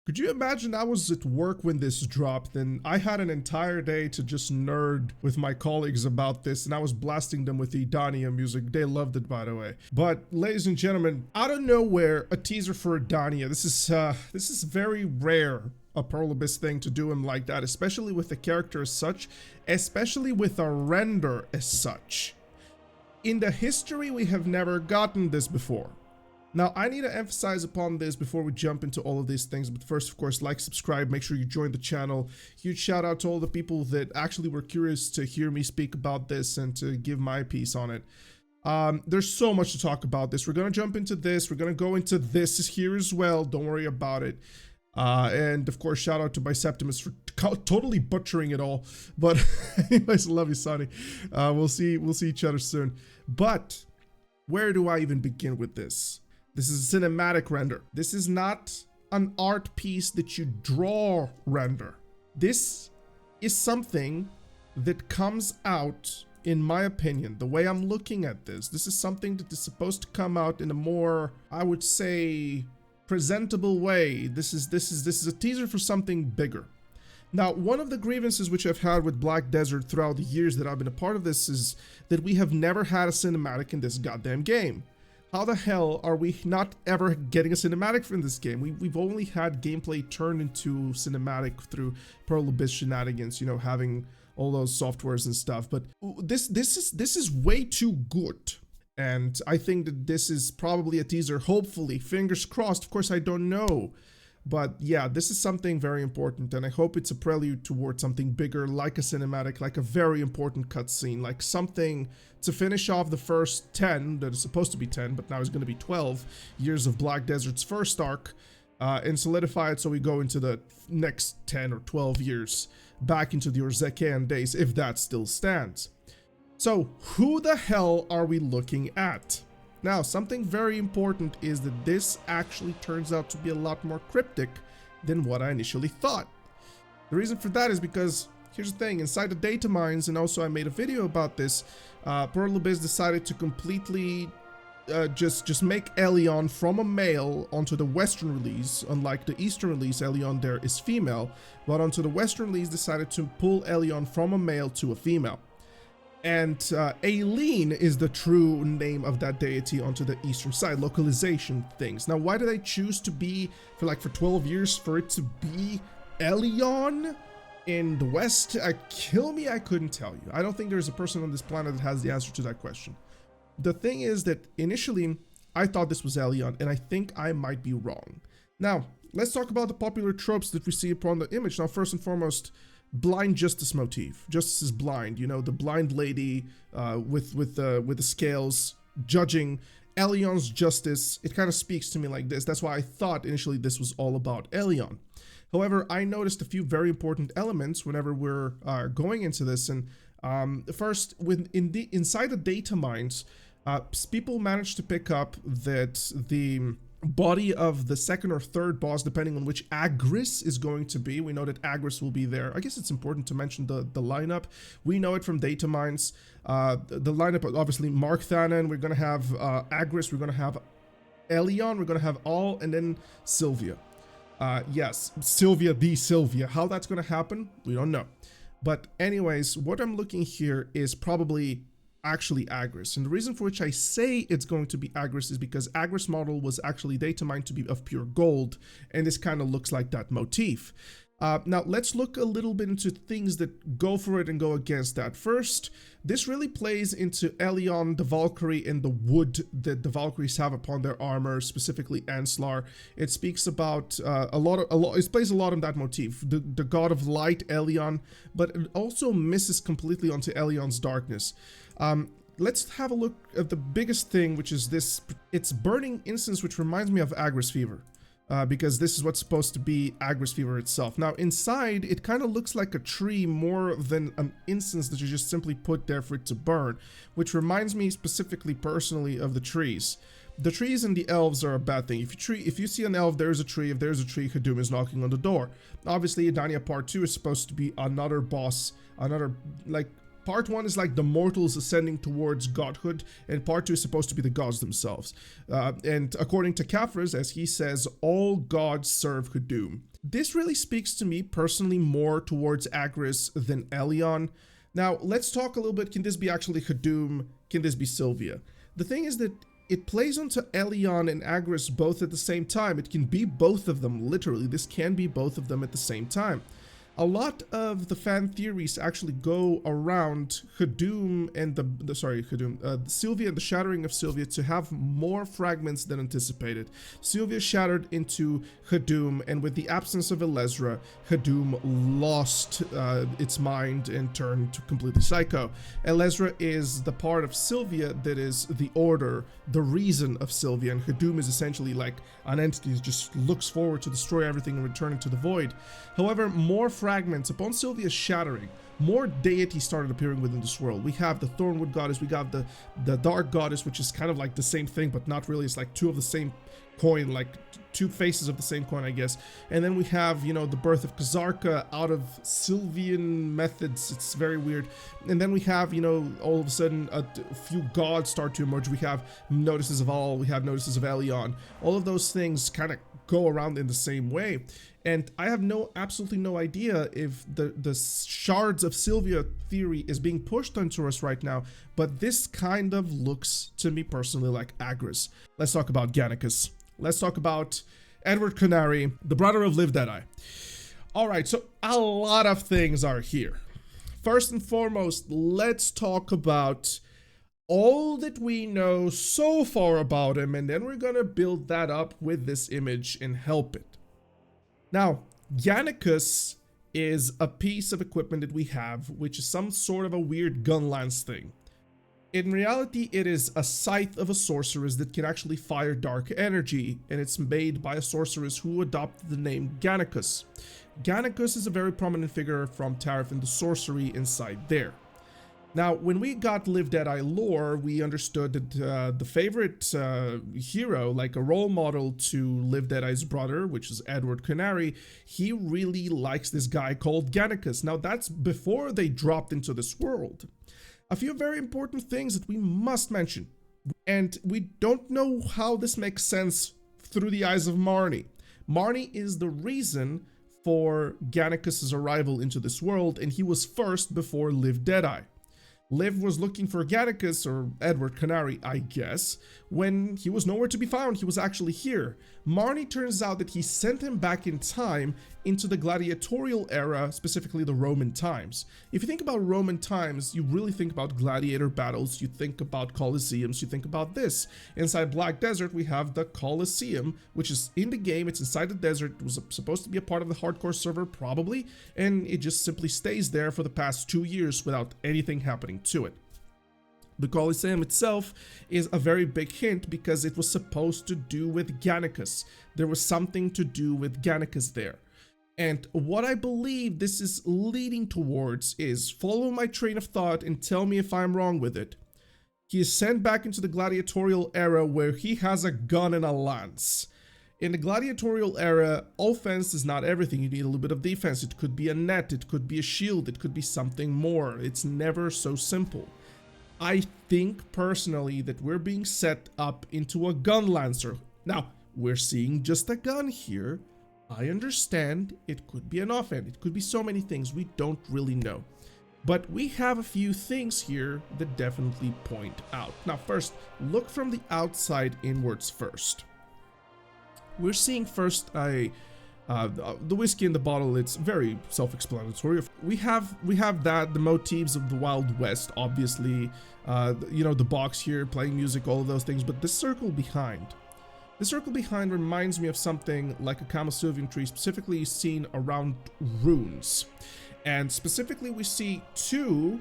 Could you imagine I was at work when this dropped and I had an entire day to just nerd with my colleagues about this, and I was blasting them with Edania music. They loved it, by the way. But ladies and gentlemen, out of nowhere, a teaser for Edania. This is very rare, a Pearl Abyss thing to do him like that, especially with the character as such, especially with a render as such. In the history, we have never gotten this before. Now, I need to emphasize upon this before we jump into all of these things, but first, of course, like, subscribe, make sure you join the channel. Huge shout out to all the people that actually were curious to hear me speak about this and to give my piece on it. There's so much to talk about this. We're going to jump into this. We're going to go into this here as well. Don't worry about it. And of course, shout out to Biceptimus for totally butchering it all. But anyways, love you, Sonny. We'll see each other soon. But where do I even begin with this? This is a cinematic render. This is not an art piece that you draw render. This is something that comes out, in my opinion, the way I'm looking at this. This is something that is supposed to come out in a more, I would say, presentable way. This is a teaser for something bigger. Now, one of the grievances which I've had with Black Desert throughout the years that I've been a part of this is that we have never had a cinematic in this goddamn game. How the hell are we not ever getting a cinematic from this game? We've only had gameplay turned into cinematic through Pearl Abyss shenanigans, you know, having all those softwares and stuff. But this is way too good. And I think that this is probably a teaser, hopefully, fingers crossed. Of course, I don't know. But yeah, this is something very important, and I hope it's a prelude towards something bigger, like a cinematic, like a very important cutscene, like something to finish off the first 10, that is supposed to be 10, but now it's going to be 12 years of Black Desert's first arc, and solidify it so we go into the next 10 or 12 years, back into the Orzekian days, if that still stands. So, who the hell are we looking at? Now, something very important is that this actually turns out to be a lot more cryptic than what I initially thought. The reason for that is because, here's the thing, inside the data mines, and also I made a video about this, Pearl Abyss decided to completely just make Elion from a male onto the Western release. Unlike the Eastern release, Elion there is female, but onto the Western release decided to pull Elion from a male to a female. And Aileen is the true name of that deity onto the eastern side, localization things. Now, why did I choose to be, for 12 years, for it to be Elion in the West? Kill me, I couldn't tell you. I don't think there's a person on this planet that has the answer to that question. The thing is that initially, I thought this was Elion, and I think I might be wrong. Now, let's talk about the popular tropes that we see upon the image. Now, first and foremost, blind justice motif. Justice is blind, you know, the blind lady with the scales judging Elion's justice. It kind of speaks to me like this. That's why I thought initially this was all about Elion. However, I noticed a few very important elements whenever we're going into this. And first, inside the data mines, people managed to pick up that the body of the second or third boss, depending on which Agris is going to be. We know that Agris will be there. I guess it's important to mention the lineup. We know it from data mines. The lineup, obviously, Mark Thanen, we're going to have Agris, we're going to have Elion, we're going to have All, and then Sylvia. Yes, Sylvia the Sylvia. How that's going to happen, we don't know. But anyways, what I'm looking here is probably actually Agris, and the reason for which I say it's going to be Agris is because Agris model was actually data mined to be of pure gold, and this kind of looks like that motif. Now let's look a little bit into things that go for it and go against that. First, this really plays into Elion, the Valkyrie, and the wood that the Valkyries have upon their armor, specifically Anslar. It speaks about it plays a lot on that motif, the god of light, Elion, but it also misses completely onto Elion's darkness. Let's have a look at the biggest thing, which is this. It's burning incense, which reminds me of Agris Fever, because this is what's supposed to be Agris Fever itself. Now, inside, it kind of looks like a tree more than an incense that you just simply put there for it to burn, which reminds me specifically, personally, of the trees. The trees and the elves are a bad thing. If you see an elf, there's a tree. If there's a tree, Hadum is knocking on the door. Obviously, Edania Part 2 is supposed to be another boss, another, like, Part 1 is like the mortals ascending towards godhood, and part 2 is supposed to be the gods themselves. And according to Khafrez, as he says, all gods serve Khadum. This really speaks to me personally more towards Agris than Elion. Now, let's talk a little bit. Can this be actually Khadum? Can this be Sylvia? The thing is that it plays onto Elion and Agris both at the same time. It can be both of them, literally. This can be both of them at the same time. A lot of the fan theories actually go around Khadum and Sylvia and the shattering of Sylvia to have more fragments than anticipated. Sylvia shattered into Khadum, and with the absence of Elezra, Khadum lost its mind and turned completely psycho. Elezra is the part of Sylvia that is the order, the reason of Sylvia, and Khadum is essentially like an entity that just looks forward to destroy everything and return into the void. However, more fragments upon Sylvia's shattering, more deities started appearing within this world. We have the Thornwood goddess, we got the Dark goddess, which is kind of like the same thing, but not really. It's like two of the same coin, like two faces of the same coin, I guess. And then we have, the birth of Kazarka out of Sylvian methods. It's very weird. And then we have, all of a sudden a few gods start to emerge. We have notices of All, we have notices of Elion. All of those things kind of go around in the same way. And I have absolutely no idea if the shards of Sylvia theory is being pushed onto us right now, but this kind of looks to me personally like Agris. Let's talk about Gannicus. Let's talk about Edward Canary, the brother of Live Deadeye. All right, so a lot of things are here. First and foremost, let's talk about all that we know so far about him, and then we're gonna build that up with this image and help it. Now, Gannicus is a piece of equipment that we have, which is some sort of a weird gun lance thing. In reality, it is a scythe of a sorceress that can actually fire dark energy, and it's made by a sorceress who adopted the name Gannicus. Gannicus is a very prominent figure from Tarif and the sorcery inside there. Now, when we got Live Deadeye lore, we understood that the favorite hero, like a role model to Live Deadeye's brother, which is Edward Canary, he really likes this guy called Gannicus. Now, that's before they dropped into this world. A few very important things that we must mention, and we don't know how this makes sense through the eyes of Marnie. Marnie is the reason for Gannicus's arrival into this world, and he was first before Live Deadeye. Liv was looking for Gannicus, or Edward Canary, I guess. When he was nowhere to be found, he was actually here. Marnie turns out that he sent him back in time into the gladiatorial era, specifically the Roman times. If you think about Roman times, you really think about gladiator battles, you think about Colosseums, you think about this. Inside Black Desert, we have the Colosseum, which is in the game, it's inside the desert, it was supposed to be a part of the hardcore server, probably, and it just simply stays there for the past 2 years without anything happening to it. The Colosseum itself is a very big hint because it was supposed to do with Gannicus. There was something to do with Gannicus there. And what I believe this is leading towards is, follow my train of thought and tell me if I'm wrong with it. He is sent back into the gladiatorial era where he has a gun and a lance. In the gladiatorial era, offense is not everything. You need a little bit of defense. It could be a net, it could be a shield, it could be something more. It's never so simple. I think personally that we're being set up into a gun lancer. Now, we're seeing just a gun here. I understand it could be an offhand, it could be so many things, we don't really know. But we have a few things here that definitely point out. Now first, look from the outside inwards first. We're seeing first the whiskey in the bottle. It's very self-explanatory. We have that, the motifs of the Wild West, obviously, the box here, playing music, all of those things, but the circle behind. The circle behind reminds me of something like a Kamasuvian tree, specifically seen around runes. And specifically we see two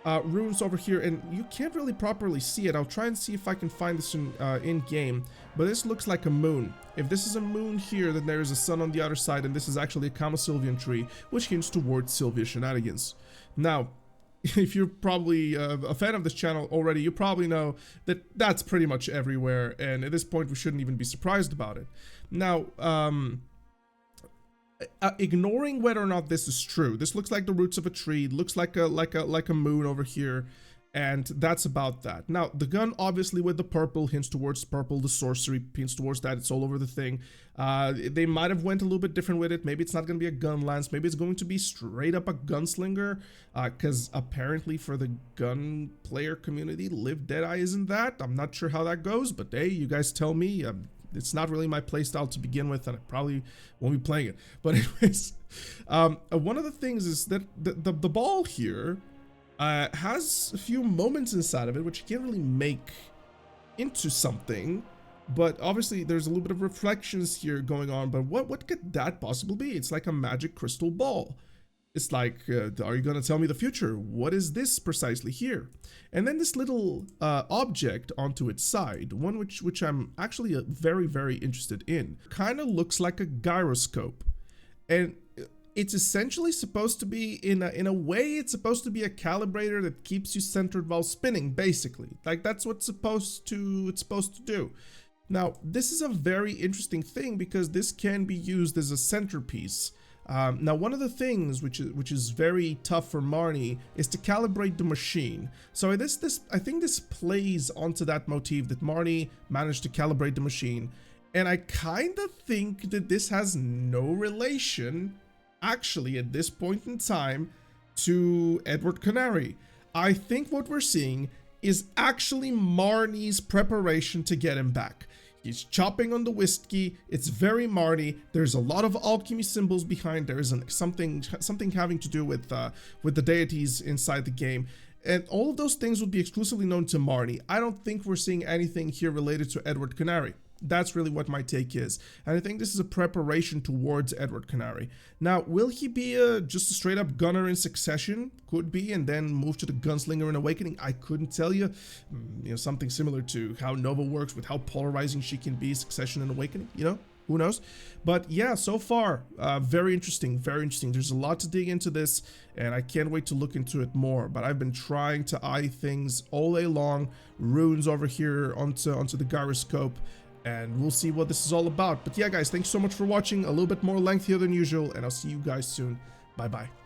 runes over here, and you can't really properly see it. I'll try and see if I can find this in game, but this looks like a moon. If this is a moon here, then there is a sun on the other side, and this is actually a Kamasuvian tree, which hints towards Sylvia shenanigans. Now, if you're probably a fan of this channel already, you probably know that that's pretty much everywhere, and at this point we shouldn't even be surprised about it. Now, ignoring whether or not this is true, this looks like the roots of a tree, looks like a moon over here, and that's about that. Now, the gun, obviously, with the purple, hints towards purple. The sorcery hints towards that. It's all over the thing. They might have went a little bit different with it. Maybe it's not going to be a gun lance. Maybe it's going to be straight up a gunslinger, because apparently for the gun player community, Live Deadeye isn't that. I'm not sure how that goes, but hey, you guys tell me. It's not really my playstyle to begin with, and I probably won't be playing it. But anyways, one of the things is that the ball here has a few moments inside of it which you can't really make into something, but obviously there's a little bit of reflections here going on. But what could that possibly be? It's like a magic crystal ball. It's like, are you gonna tell me the future? What is this precisely here? And then this little object onto its side, one which I'm actually very, very interested in, kind of looks like a gyroscope, and it's essentially supposed to be, in a way, it's supposed to be a calibrator that keeps you centered while spinning, basically. Like, that's what it's supposed to do. Now, this is a very interesting thing because this can be used as a centerpiece. Now, one of the things which is very tough for Marnie is to calibrate the machine. So I think this plays onto that motif that Marnie managed to calibrate the machine, and I kind of think that this has no relation, actually, at this point in time, to Edward Canary. I think what we're seeing is actually Marnie's preparation to get him back. He's chopping on the whiskey. It's very Marnie. There's a lot of alchemy symbols behind. There is something having to do with the deities inside the game. And all of those things would be exclusively known to Marnie. I don't think we're seeing anything here related to Edward Canary. That's really what my take is. And I think this is a preparation towards Edward Canary. Now, will he be just a straight up gunner in Succession? Could be, and then move to the gunslinger in Awakening. I couldn't tell you. You know, something similar to how Nova works with how polarizing she can be, Succession and Awakening, you know? Who knows? But yeah, so far, very interesting, very interesting. There's a lot to dig into this, and I can't wait to look into it more. But I've been trying to eye things all day long. Runes over here onto the gyroscope, and we'll see what this is all about. But yeah, guys, thanks so much for watching. A little bit more lengthier than usual, and I'll see you guys soon. Bye-bye.